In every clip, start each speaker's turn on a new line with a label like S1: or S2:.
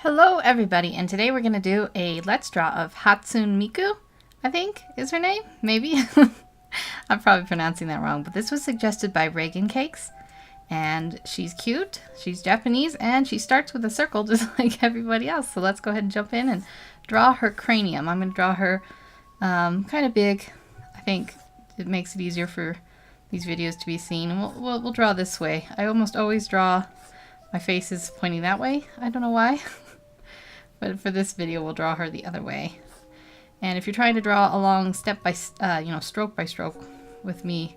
S1: Hello everybody, and today we're going to do a let's draw of Hatsune Miku, I think is her name, maybe. I'm probably pronouncing that wrong, but this was suggested by Raegan Cakes, and she's cute, she's Japanese, and she starts with a circle just like everybody else. So let's go ahead and jump in and draw her cranium. I'm going to draw her kind of big. I think it makes it easier for these videos to be seen. And we'll draw this way. I almost always draw my face is pointing that way. I don't know why. But for this video, we'll draw her the other way. And if you're trying to draw along step by, stroke by stroke with me,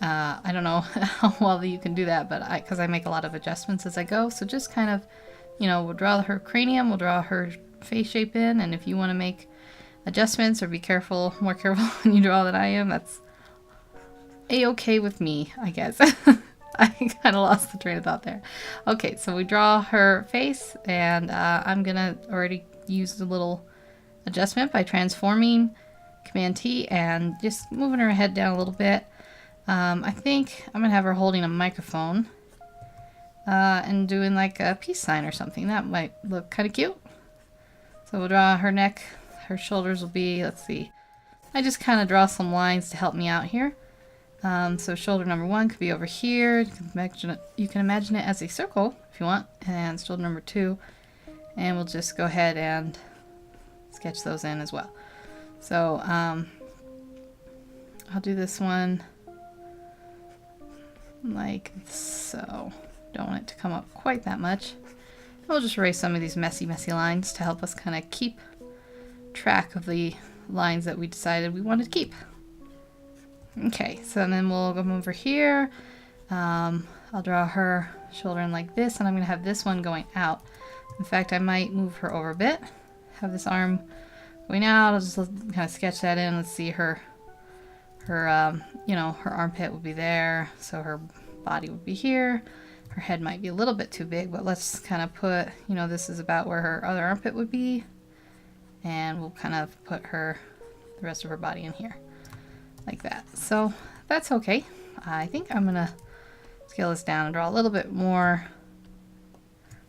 S1: I don't know how well you can do that, but because I make a lot of adjustments as I go. So just kind of, we'll draw her cranium, we'll draw her face shape in, and if you want to make adjustments or be careful, more careful when you draw than I am, that's a-okay with me, I guess. I kind of lost the train of thought there. Okay, so we draw her face, and I'm gonna already use the little adjustment by transforming Command T and just moving her head down a little bit. I think I'm gonna have her holding a microphone and doing like a peace sign or something. That might look kind of cute. So we'll draw her neck. Her shoulders will be, let's see. I just kind of draw some lines to help me out here. So shoulder number 1 could be over here. You can imagine it as a circle if you want, and shoulder number 2, and we'll just go ahead and sketch those in as well. So I'll do this one like so. Don't want it to come up quite that much. We'll just erase some of these messy lines to help us kind of keep track of the lines that we decided we wanted to keep. Okay, so then we'll go over here. I'll draw her shoulder in like this, and I'm going to have this one going out. In fact, I might move her over a bit. Have this arm going out. I'll just kind of sketch that in. Let's see, her armpit would be there, so her body would be here. Her head might be a little bit too big, but let's kind of put, this is about where her other armpit would be, and we'll kind of put the rest of her body in here. Like that. So that's okay. I think I'm gonna scale this down and draw a little bit more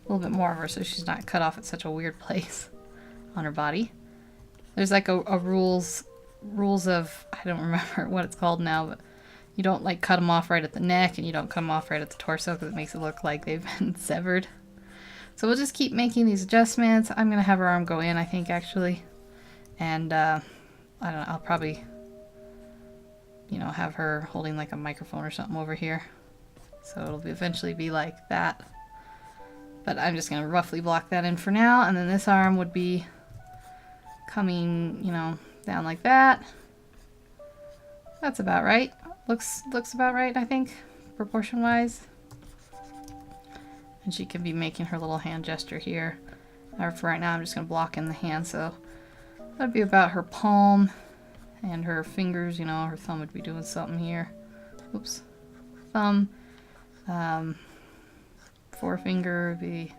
S1: of her so she's not cut off at such a weird place on her body. There's like a rules of, I don't remember what it's called now, but you don't like cut them off right at the neck, and you don't cut them off right at the torso because it makes it look like they've been severed. So we'll just keep making these adjustments. I'm gonna have her arm go in, I think, actually, and I don't know, I'll probably have her holding like a microphone or something over here. So it'll eventually be like that. But I'm just going to roughly block that in for now. And then this arm would be coming, down like that. That's about right. Looks about right, I think, proportion-wise. And she can be making her little hand gesture here. However, for right now, I'm just going to block in the hand. So that'd be about her palm. And her fingers, her thumb would be doing something here. Oops. Thumb. Forefinger would be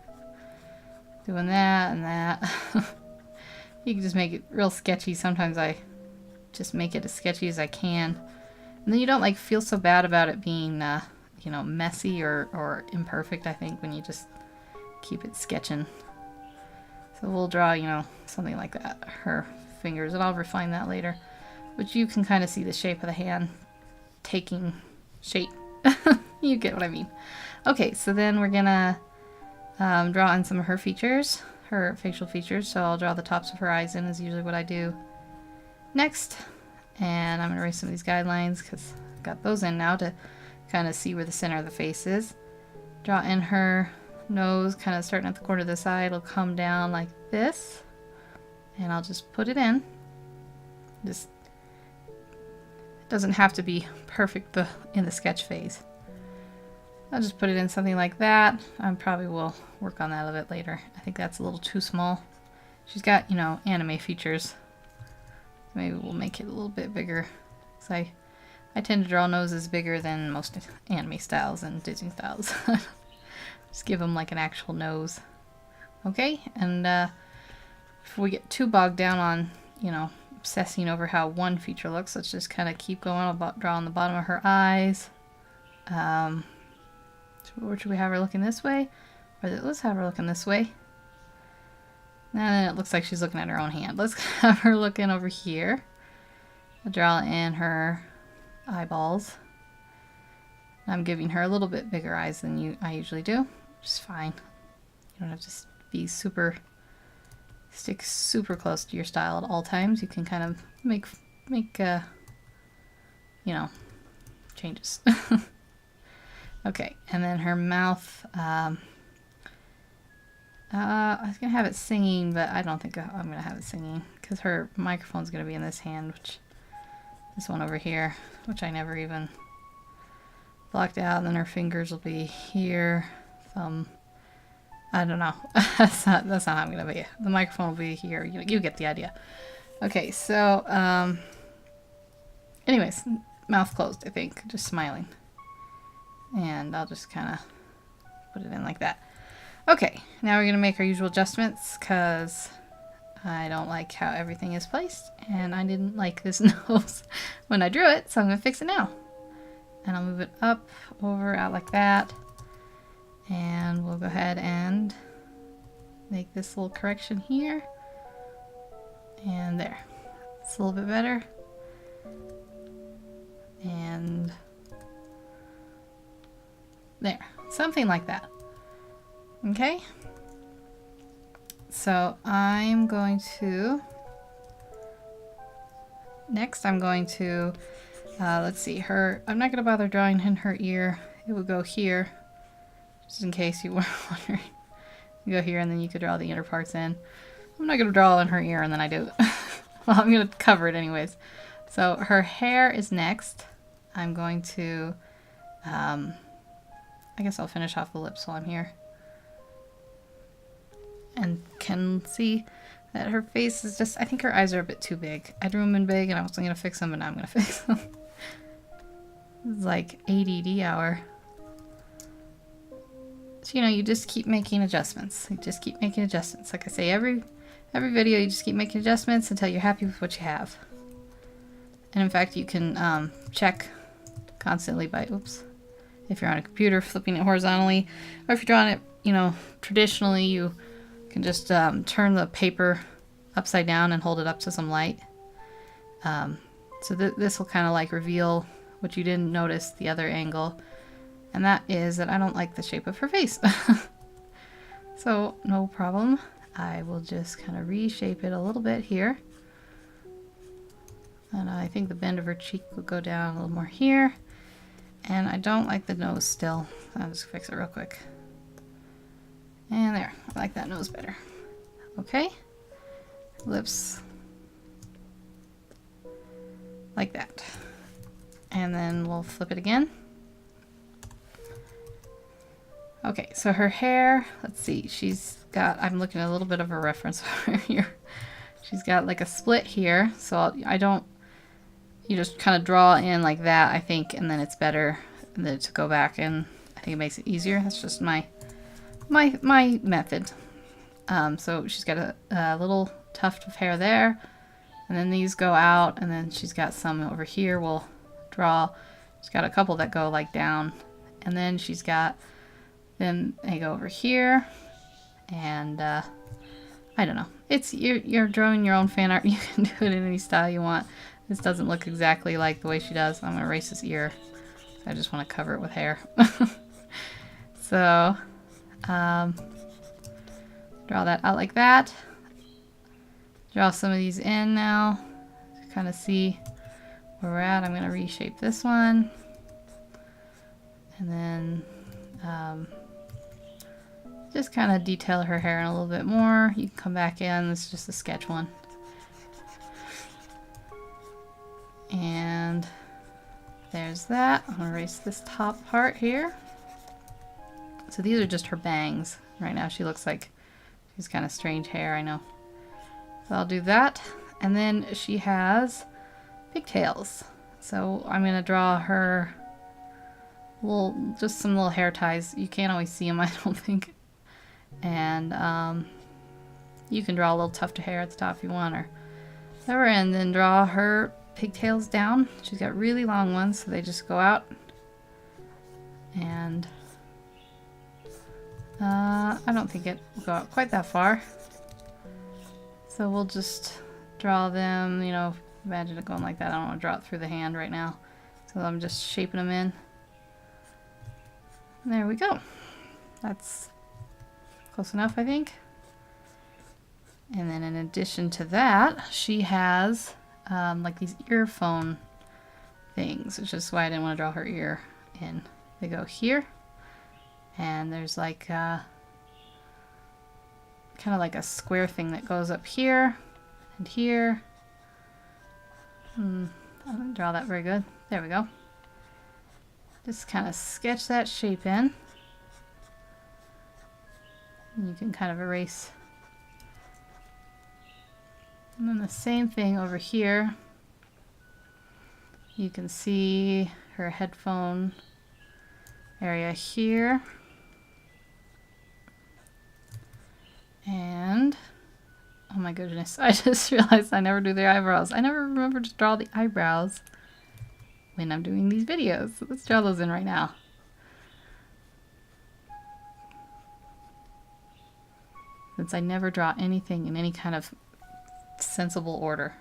S1: doing that and that. You can just make it real sketchy. Sometimes I just make it as sketchy as I can. And then you don't feel so bad about it being, messy or imperfect, I think, when you just keep it sketching. So we'll draw, something like that. Her fingers, and I'll refine that later. But you can kind of see the shape of the hand taking shape. You get what I mean. Okay, so then we're gonna draw in some of her features, her facial features. So I'll draw the tops of her eyes in, is usually what I do next. And I'm gonna erase some of these guidelines because I've got those in now to kind of see where the center of the face is. Draw in her nose, kind of starting at the corner of the side. It'll come down like this. And I'll just put it in. Just doesn't have to be perfect in the sketch phase. I'll just put it in something like that. I probably will work on that a bit later. I think that's a little too small. She's got, anime features. Maybe we'll make it a little bit bigger. So I tend to draw noses bigger than most anime styles and Disney styles. Just give them like an actual nose. Okay, and before we get too bogged down on, obsessing over how one feature looks, let's just kind of keep going about drawing the bottom of her eyes. Or should we have her looking this way? Or let's have her looking this way. And then it looks like she's looking at her own hand. Let's have her looking over here. I'll draw in her eyeballs. I'm giving her a little bit bigger eyes than I usually do, which is fine. You don't have to be stick super close to your style at all times. You can kind of make you know, changes. Okay, and then her mouth, I was gonna have it singing, but I don't think I'm gonna have it singing because her microphone's gonna be in this hand, which this one over here, which I never even blocked out, and then her fingers will be here. I don't know. that's not how I'm gonna be. The microphone will be here. You get the idea. Okay, so anyways, mouth closed, I think, just smiling. And I'll just kind of put it in like that. Okay, now we're gonna make our usual adjustments because I don't like how everything is placed, and I didn't like this nose when I drew it, so I'm gonna fix it now. And I'll move it up, over, out like that. And we'll go ahead and make this little correction here. And there. It's a little bit better. And there. Something like that. Okay? So I'm going to... Next I'm going to... let's see, I'm not going to bother drawing in her ear. It will go here. Just in case you were wondering. You go here and then you could draw the inner parts in. I'm not going to draw in her ear and then I do. Well, I'm going to cover it anyways. So her hair is next. I'm going to, I guess I'll finish off the lips while I'm here. And can see that her face is just, I think her eyes are a bit too big. I drew them in big and I wasn't going to fix them, but now I'm going to fix them. It's like ADD hour. So, you just keep making adjustments. You just keep making adjustments. Like I say, every video, you just keep making adjustments until you're happy with what you have. And in fact, you can check constantly by, if you're on a computer, flipping it horizontally, or if you're drawing it, traditionally, you can just turn the paper upside down and hold it up to some light. So this will kind of like reveal what you didn't notice the other angle. And that is that I don't like the shape of her face. So no problem. I will just kind of reshape it a little bit here. And I think the bend of her cheek will go down a little more here. And I don't like the nose still. I'll just fix it real quick. And there. I like that nose better. Okay. Lips. Like that. And then we'll flip it again. Okay, so her hair, let's see, I'm looking at a little bit of a reference here. She's got like a split here, so you just kind of draw in like that, I think, and then it's better to go back, and I think it makes it easier. That's just my method. So she's got a little tuft of hair there, and then these go out, and then she's got some over here. We'll draw. She's got a couple that go like down, and then she's got... Then they go over here, and I don't know. It's you're drawing your own fan art. You can do it in any style you want. This doesn't look exactly like the way she does. I'm gonna erase this ear. I just want to cover it with hair. So draw that out like that. Draw some of these in now to kind of see where we're at. I'm gonna reshape this one, and then. Just kind of detail her hair in a little bit more. You can come back in. This is just a sketch one. And there's that. I'm going to erase this top part here. So these are just her bangs. Right now she looks like she's kind of strange hair, I know. So I'll do that. And then she has pigtails. So I'm going to draw her just some little hair ties. You can't always see them, I don't think. And you can draw a little tuft of hair at the top if you want, or whatever, and then draw her pigtails down. She's got really long ones, so they just go out. And I don't think it will go out quite that far. So we'll just draw them, you know, imagine it going like that. I don't want to draw it through the hand right now. So I'm just shaping them in. And there we go. That's close enough, I think. And then in addition to that, she has like these earphone things, which is why I didn't want to draw her ear in. They go here, and there's like kind of like a square thing that goes up here and here. I didn't draw that very good. There we go. Just kind of sketch that shape in. And you can kind of erase. And then the same thing over here. You can see her headphone area here. And, oh my goodness, I just realized I never do the eyebrows. I never remember to draw the eyebrows when I'm doing these videos. So let's draw those in right now. Since I never draw anything in any kind of sensible order.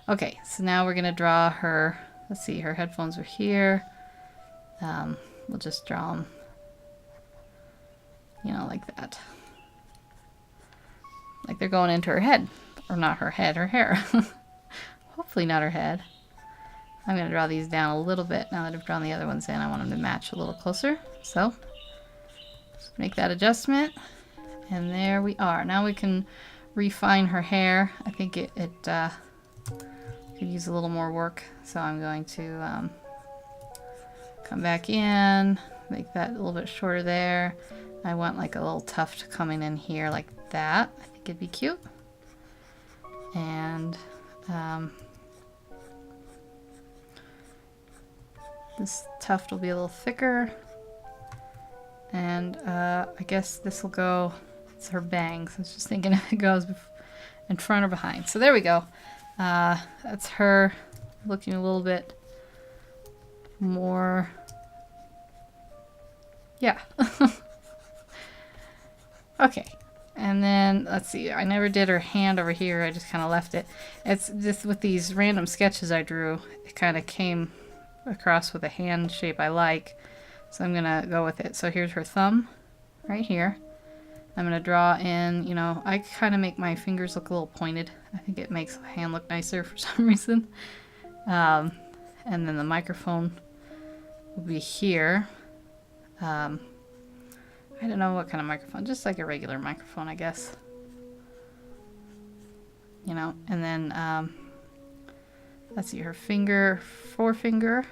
S1: Okay, so now we're gonna draw her. Let's see, her headphones are here. We'll just draw them, you know, like that. Like they're going into her head. Or not her head, her hair. Hopefully not her head. I'm gonna draw these down a little bit now that I've drawn the other ones in. I want them to match a little closer. So, just make that adjustment. And there we are. Now we can refine her hair. I think it could use a little more work, so I'm going to come back in, make that a little bit shorter there. I want like a little tuft coming in here like that. I think it'd be cute. And this tuft will be a little thicker. And I guess this will go, it's her bangs. I was just thinking if it goes in front or behind. So there we go. That's her looking a little bit more, yeah. Okay, and then let's see, I never did her hand over here. I just kind of left it. It's just with these random sketches I drew, it kind of came across with a hand shape I like, so I'm gonna go with it. So here's her thumb right here. I'm gonna draw in, you know, I kind of make my fingers look a little pointed. I think it makes the hand look nicer for some reason. And then the microphone will be here. I don't know what kind of microphone, just like a regular microphone, I guess. You know, and then, let's see, her forefinger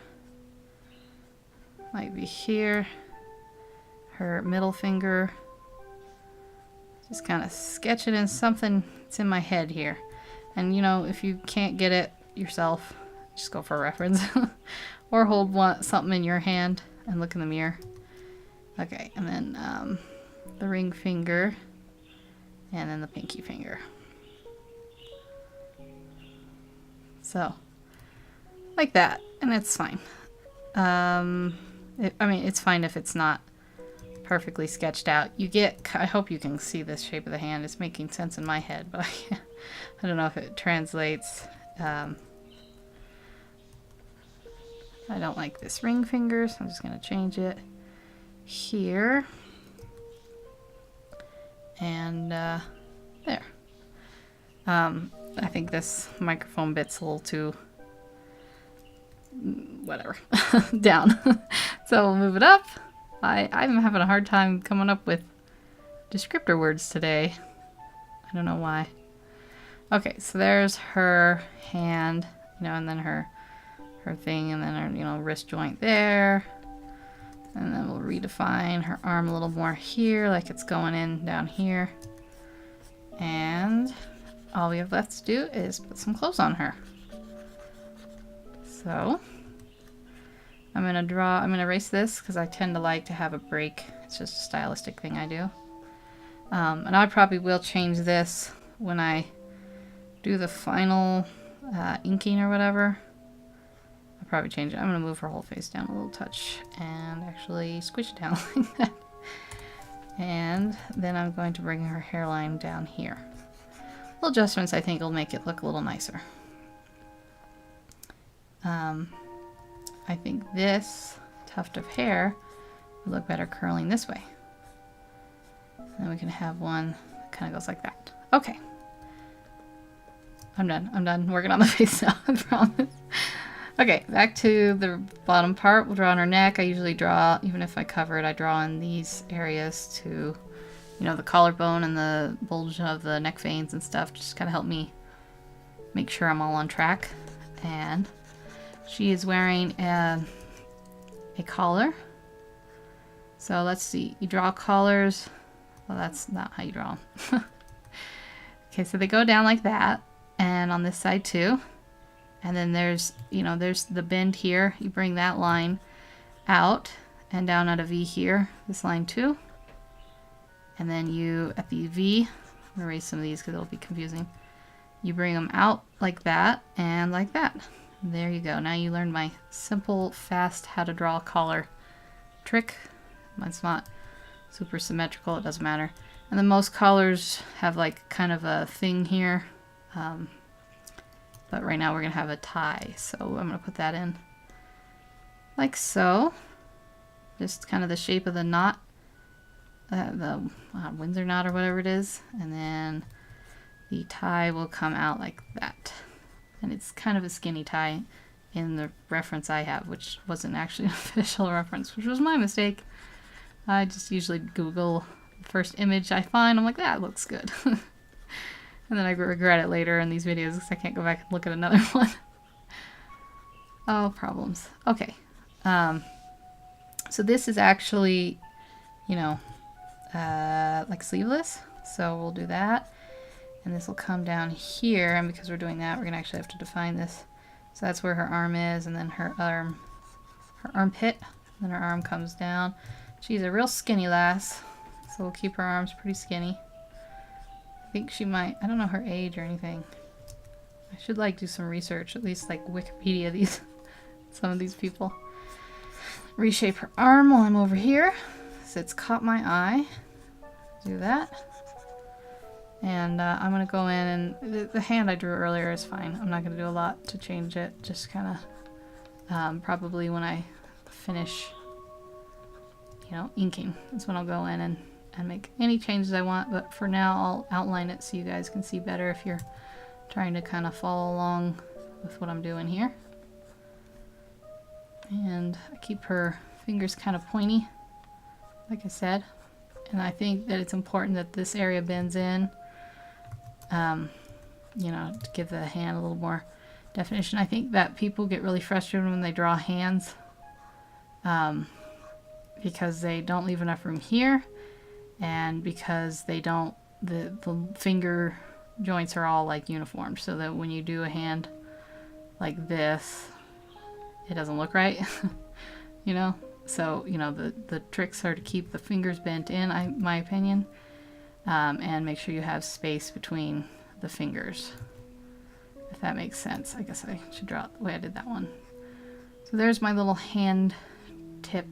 S1: might be here. Her middle finger. Just kind of sketch it in something that's in my head here. And you know, if you can't get it yourself, just go for a reference. Or hold something in your hand and look in the mirror. Okay, and then the ring finger, and then the pinky finger. So, like that, and it's fine. I mean, it's fine if it's not perfectly sketched out. You get, I hope you can see this shape of the hand. It's making sense in my head, but I don't know if it translates. I don't like this ring finger, so I'm just going to change it here. And there. I think this microphone bit's a little too, whatever, down. So we'll move it up. I'm having a hard time coming up with descriptor words today. I don't know why. Okay, so there's her hand, you know, and then her thing, and then her, you know, wrist joint there. And then we'll redefine her arm a little more here, like it's going in down here. And all we have left to do is put some clothes on her. So I'm gonna erase this because I tend to like to have a break. It's just a stylistic thing I do. And I probably will change this when I do the final inking or whatever. I'll probably change it. I'm gonna move her whole face down a little touch and actually squish it down like that. And then I'm going to bring her hairline down here. little adjustments I think will make it look a little nicer. I think this tuft of hair would look better curling this way. And we can have one that kind of goes like that. Okay. I'm done. I'm done working on the face now, I promise. Okay, back to the bottom part. We'll draw on her neck. I usually draw, even if I cover it, I draw in these areas to, you know, the collarbone and the bulge of the neck veins and stuff. Just kind of help me make sure I'm all on track. And she is wearing a collar. So let's see. You draw collars. Well, that's not how you draw them. Okay, so they go down like that. And on this side too. And then there's, you know, there's the bend here. You bring that line out and down at a V here. This line too. And then you, at the V, I'm going to erase some of these because it'll be confusing. You bring them out like that and like that. There you go. Now you learned my simple, fast, how to draw a collar trick. Mine's not super symmetrical. It doesn't matter. And then most collars have like kind of a thing here. But right now we're going to have a tie. So I'm going to put that in like so. Just kind of the shape of the knot. The Windsor knot or whatever it is. And then the tie will come out like that. And it's kind of a skinny tie in the reference I have, which wasn't actually an official reference, which was my mistake. I just usually Google the first image I find. I'm like, that looks good. And then I regret it later in these videos because I can't go back and look at another one. Oh, problems. Okay. So this is actually, you know, like sleeveless. So we'll do that. And this will come down here. And because we're doing that, we're going to actually have to define this. So that's where her arm is. And then her armpit. Then her arm comes down. She's a real skinny lass. So we'll keep her arms pretty skinny. I think she might, I don't know her age or anything. I should like do some research, at least like Wikipedia these, some of these people. Reshape her arm while I'm over here. So it's caught my eye. Do that. And I'm going to go in and the hand I drew earlier is fine. I'm not going to do a lot to change it. Just kind of probably when I finish, you know, inking. That's when I'll go in and make any changes I want, but for now I'll outline it so you guys can see better if you're trying to kind of follow along with what I'm doing here. And I keep her fingers kind of pointy, like I said, and I think that it's important that this area bends in, you know, to give the hand a little more definition. I think that people get really frustrated when they draw hands because they don't leave enough room here. And because they don't, the finger joints are all like uniform, so that when you do a hand like this, it doesn't look right, you know? So, you know, the tricks are to keep the fingers bent in, my opinion, and make sure you have space between the fingers, if that makes sense. I guess I should draw it the way I did that one. So there's my little hand tip.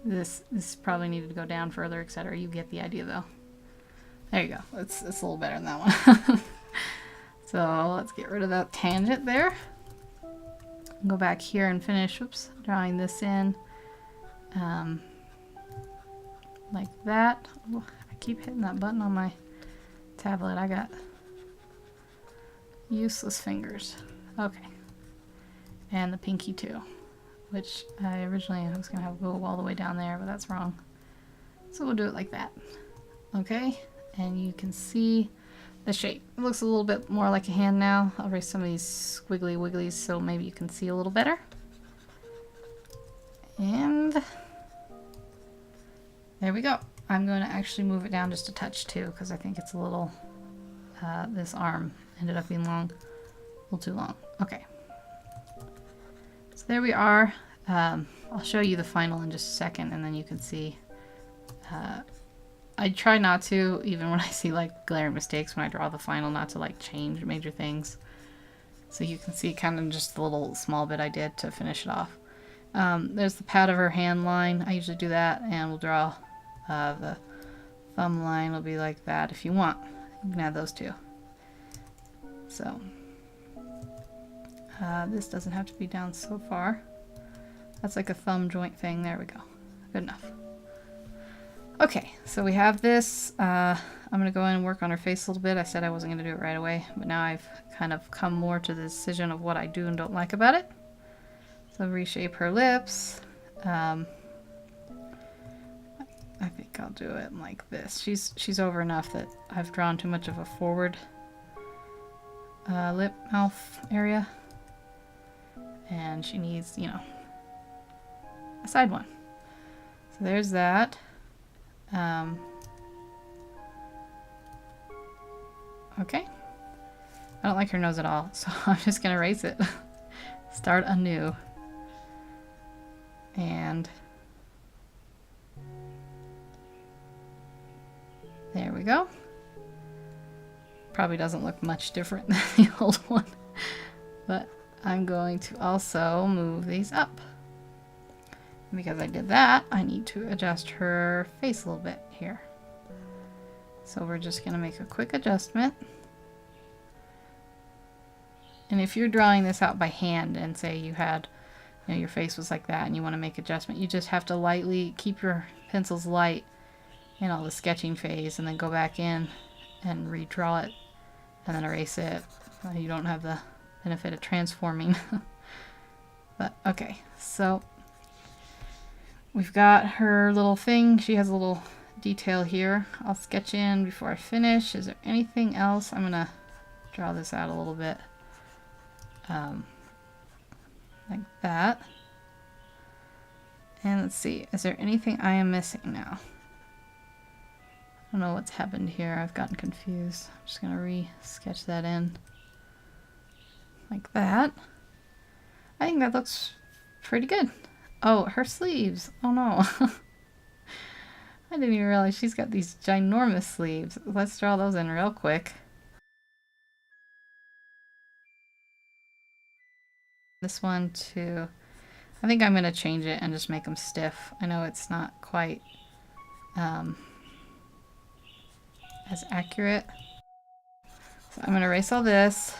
S1: This probably needed to go down further, etc. You get the idea, though. There you go. It's a little better than that one. So let's get rid of that tangent there. Go back here and finish. Oops, drawing this in, like that. Ooh, I keep hitting that button on my tablet. I got useless fingers. Okay, and the pinky too. Which I originally was going to have go all the way down there, but that's wrong. So we'll do it like that. Okay, and you can see the shape. It looks a little bit more like a hand now. I'll erase some of these squiggly wigglies so maybe you can see a little better. And there we go. I'm going to actually move it down just a touch too, because I think it's a little, this arm ended up being long, a little too long. Okay. So there we are. I'll show you the final in just a second, and then you can see. I try not to, even when I see like glaring mistakes when I draw the final, not to like change major things. So you can see kind of just the little small bit I did to finish it off. There's the pat of her hand line. I usually do that, and we'll draw the thumb line will be like that if you want. You can add those two. So this doesn't have to be down so far. That's like a thumb joint thing. There we go. Good enough. Okay, so we have this. I'm going to go in and work on her face a little bit. I said I wasn't going to do it right away, but now I've kind of come more to the decision of what I do and don't like about it. So reshape her lips. I think I'll do it like this. She's over enough that I've drawn too much of a forward lip mouth area. And she needs, you know, a side one. So there's that. Okay. I don't like her nose at all, so I'm just gonna erase it. Start anew. And there we go. Probably doesn't look much different than the old one, but I'm going to also move these up. And because I did that, I need to adjust her face a little bit here. So we're just going to make a quick adjustment. And if you're drawing this out by hand and say you had, you know, your face was like that and you want to make adjustment, you just have to lightly keep your pencils light in all the sketching phase and then go back in and redraw it and then erase it. You don't have the benefit of transforming. But okay, so we've got her little thing. She has a little detail here. I'll sketch in before I finish. Is there anything else? I'm gonna draw this out a little bit. Like that. And let's see, is there anything I am missing now? I don't know what's happened here. I've gotten confused. I'm just gonna re-sketch that in. Like that. I think that looks pretty good. Oh, her sleeves. Oh no. I didn't even realize she's got these ginormous sleeves. Let's draw those in real quick. This one too. I think I'm going to change it and just make them stiff. I know it's not quite as accurate. So I'm going to erase all this,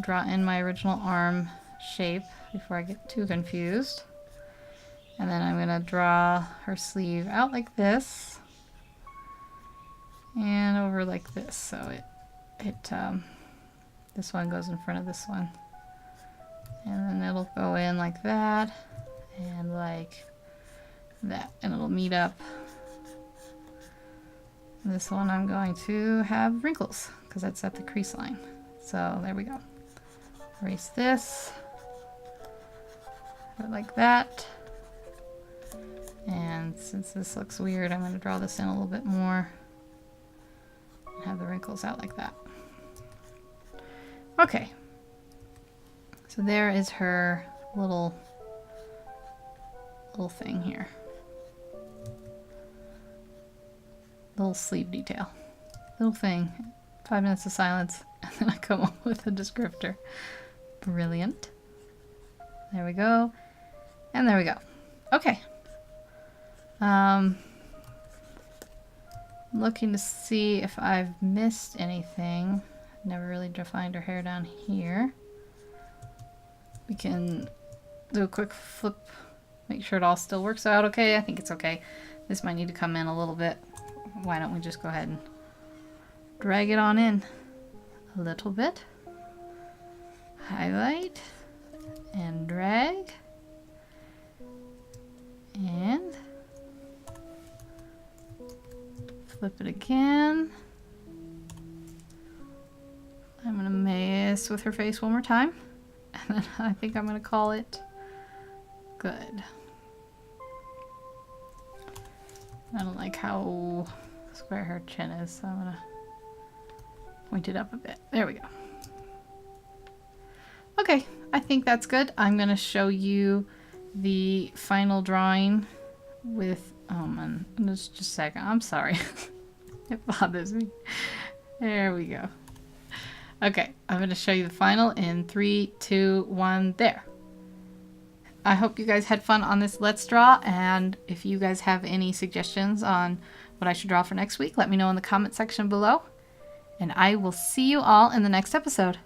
S1: draw in my original arm shape before I get too confused. And then I'm going to draw her sleeve out like this and over like this. So this one goes in front of this one. And then it'll go in like that and like that, and it'll meet up. This one I'm going to have wrinkles because that's at the crease line. So there we go. Erase this, put it like that. And since this looks weird, I'm going to draw this in a little bit more and have the wrinkles out like that. Okay. So there is her little thing here. Little sleeve detail. Little thing. 5 minutes of silence, and then I come up with a descriptor. Brilliant. There we go. And there we go. Okay. Looking to see if I've missed anything. Never really defined her hair down here. We can do a quick flip, make sure it all still works out okay. I think it's okay. This might need to come in a little bit. Why don't we just go ahead and drag it on in a little bit. Highlight and drag. And flip it again. I'm going to mess with her face one more time. And then I think I'm going to call it good. I don't like how square her chin is, so I'm going to point it up a bit. There we go. Okay, I think that's good. I'm going to show you the final drawing with, oh man, just a second. I'm sorry. It bothers me. There we go. Okay, I'm going to show you the final in 3, 2, 1, there. I hope you guys had fun on this Let's Draw, and if you guys have any suggestions on what I should draw for next week, let me know in the comment section below, and I will see you all in the next episode.